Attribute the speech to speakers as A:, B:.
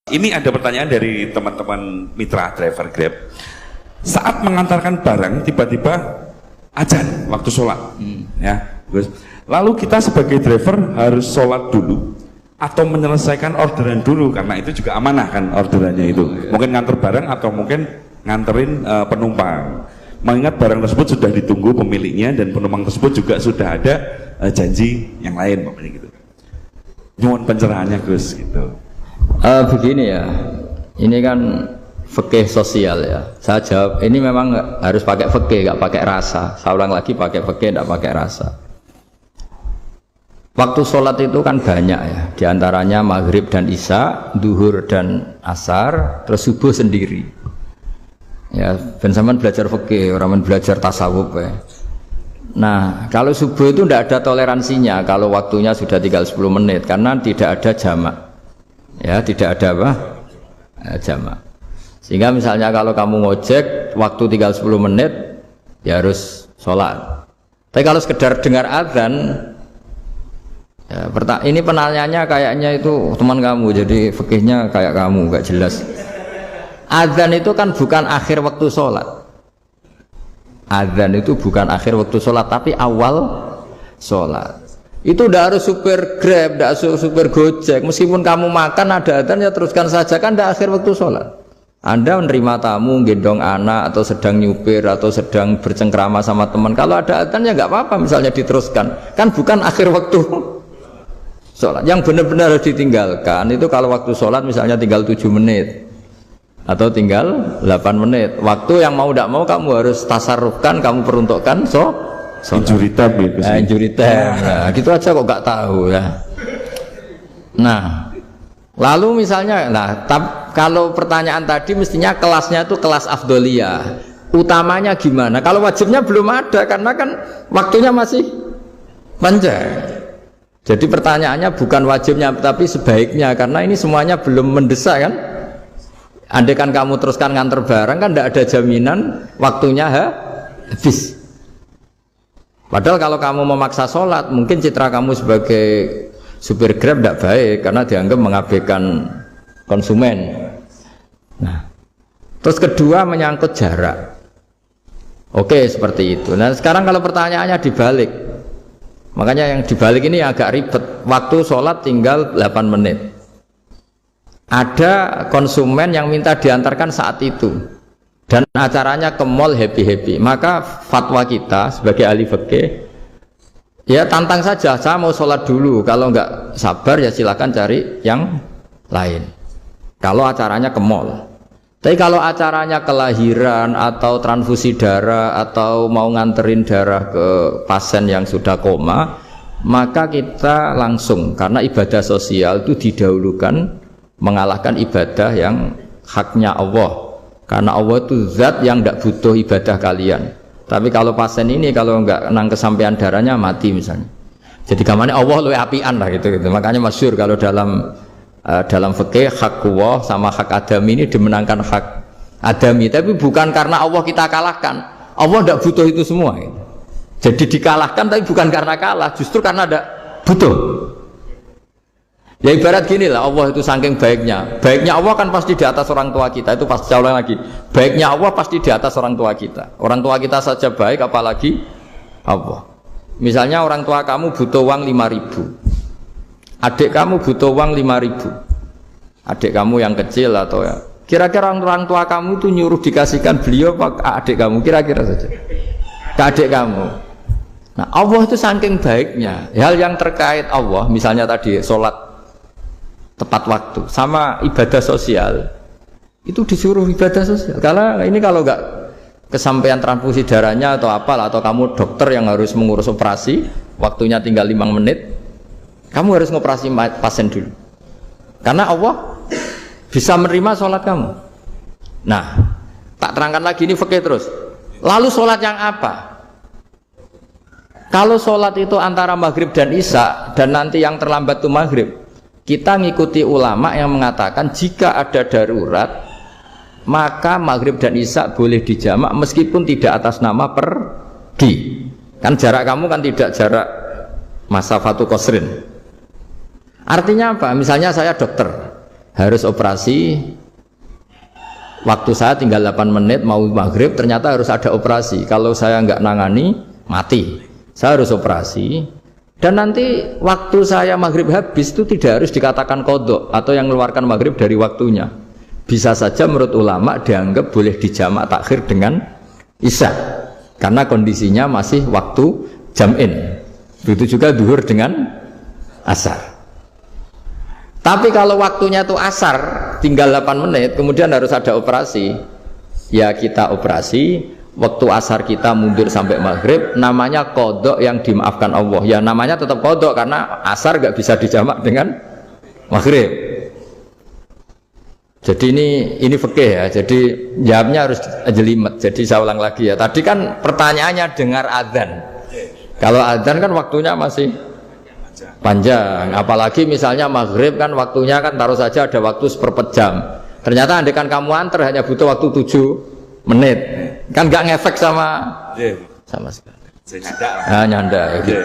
A: Ini ada pertanyaan dari teman-teman mitra driver Grab. Saat mengantarkan barang tiba-tiba azan waktu sholat, ya. Lalu kita sebagai driver harus sholat dulu atau menyelesaikan orderan dulu karena itu juga amanah kan orderannya itu. Mungkin nganter barang atau mungkin nganterin penumpang. Mengingat barang tersebut sudah ditunggu pemiliknya dan penumpang tersebut juga sudah ada janji yang lain, pokoknya gitu. Nyuwun pencerahannya Gus gitu.
B: Begini ya, ini kan fikih sosial ya. Saya jawab, ini memang harus pakai fikih, nggak pakai rasa. Saya ulang lagi, pakai fikih, nggak pakai rasa. Waktu sholat itu kan banyak ya, diantaranya maghrib dan isya, duhur dan asar, terus subuh sendiri. Ya, ben sampean belajar fikih, orang belajar tasawuf ya. Nah, kalau subuh itu tidak ada toleransinya kalau waktunya sudah tinggal 10 menit karena tidak ada jamak. Ya, tidak ada apa? Jamak. Sehingga misalnya kalau kamu ngojek waktu tinggal 10 menit ya harus sholat. Tapi kalau sekedar dengar azan ya, ini penanyanya kayaknya itu teman kamu, jadi fikihnya kayak kamu, gak jelas. Azan itu kan bukan akhir waktu sholat. Azan itu bukan akhir waktu sholat, tapi awal sholat. Itu tidak harus supir Grab, tidak harus supir Gojek. Meskipun kamu makan ada azan ya teruskan saja, kan tidak akhir waktu sholat. Anda menerima tamu, gendong anak, atau sedang nyupir, atau sedang bercengkrama sama teman. Kalau ada azan ya nggak apa-apa, misalnya diteruskan. Kan bukan akhir waktu sholat. Yang benar-benar harus ditinggalkan itu kalau waktu sholat misalnya tinggal 7 menit. Atau tinggal 8 menit. Waktu yang mau tidak mau kamu harus tasarrufkan, kamu peruntukkan
A: injury time gitu sih.
B: Injury time. Nah, gitu aja kok nggak tahu ya. Nah, lalu misalnya, kalau pertanyaan tadi mestinya kelasnya itu kelas afdoliyah. Utamanya gimana? Kalau wajibnya belum ada karena kan waktunya masih panjang. Jadi pertanyaannya bukan wajibnya tapi sebaiknya karena ini semuanya belum mendesak kan? Andai kan kamu teruskan nganter barang kan tidak ada jaminan waktunya habis. Padahal kalau kamu memaksa sholat, mungkin citra kamu sebagai supir Grab tidak baik karena dianggap mengabaikan konsumen. Nah, terus kedua menyangkut jarak. Oke, seperti itu. Nah, sekarang kalau pertanyaannya dibalik, makanya yang dibalik ini agak ribet. Waktu sholat tinggal 8 menit. Ada konsumen yang minta diantarkan saat itu. Dan acaranya ke mall happy-happy, maka fatwa kita sebagai ahli fikih ya tantang saja, saya mau sholat dulu, kalau nggak sabar ya silakan cari yang lain kalau acaranya ke mall. Tapi kalau acaranya kelahiran atau transfusi darah atau mau nganterin darah ke pasien yang sudah koma, maka kita langsung, karena ibadah sosial itu didahulukan mengalahkan ibadah yang haknya Allah. Karena Allah itu zat yang tidak butuh ibadah kalian. Tapi kalau pasien ini kalau nggak nang kesampaian darahnya mati misalnya. Jadi kamarnya Allah lebih apian lah gitu. Makanya masyhur kalau dalam fikih hak Allah sama hak adami ini dimenangkan hak adami. Tapi bukan karena Allah kita kalahkan. Allah tidak butuh itu semua. Gitu. Jadi dikalahkan tapi bukan karena kalah, justru karena tidak butuh. Ya ibarat gini lah, Allah itu saking baiknya. Baiknya Allah kan pasti di atas orang tua kita. Itu pasti ulang lagi. Baiknya Allah pasti di atas orang tua kita. Orang tua kita saja baik, apalagi Allah. Misalnya orang tua kamu butuh uang 5.000. Adik kamu butuh uang 5.000. Adik kamu yang kecil atau ya. Kira-kira orang tua kamu itu nyuruh dikasihkan beliau apa adik kamu? Kira-kira saja. Ke adik kamu. Nah Allah itu saking baiknya. Hal yang terkait Allah, misalnya tadi sholat tepat waktu sama ibadah sosial itu disuruh ibadah sosial karena ini kalau nggak kesampaian transfusi darahnya atau apalah atau kamu dokter yang harus mengurus operasi waktunya tinggal 5 menit kamu harus ngoperasi pasien dulu karena Allah bisa menerima sholat kamu. Nah tak terangkan lagi ini fikih terus. Lalu sholat yang apa? Kalau sholat itu antara maghrib dan isya dan nanti yang terlambat itu maghrib, kita ngikuti ulama yang mengatakan jika ada darurat maka maghrib dan isya boleh dijamak meskipun tidak atas nama pergi. Kan jarak kamu kan tidak jarak masafatu qasrin. Artinya apa? Misalnya saya dokter, harus operasi, waktu saya tinggal 8 menit mau maghrib, ternyata harus ada operasi. Kalau saya nggak nangani, mati. Saya harus operasi. Dan nanti waktu saya maghrib habis itu tidak harus dikatakan qadha atau yang mengeluarkan maghrib dari waktunya. Bisa saja menurut ulama dianggap boleh dijamak takhir dengan isya, karena kondisinya masih waktu jam'in. Begitu juga zuhur dengan asar. Tapi kalau waktunya itu asar, tinggal 8 menit, kemudian harus ada operasi, ya kita operasi. Waktu asar kita mundur sampai maghrib, namanya qadha yang dimaafkan Allah. Ya namanya tetap qadha karena asar nggak bisa dijamak dengan maghrib. Jadi ini fikih ya. Jadi jawabnya harus jelimet. Jadi saya ulang lagi ya. Tadi kan pertanyaannya dengar adzan. Kalau adzan kan waktunya masih panjang. Apalagi misalnya maghrib kan waktunya kan taruh saja ada waktu seperempat jam. Ternyata andekan kamu antar hanya butuh waktu 7 menit, kan nggak ngefek sama sekali.
A: Saya nyanda.
B: Nyanda gitu.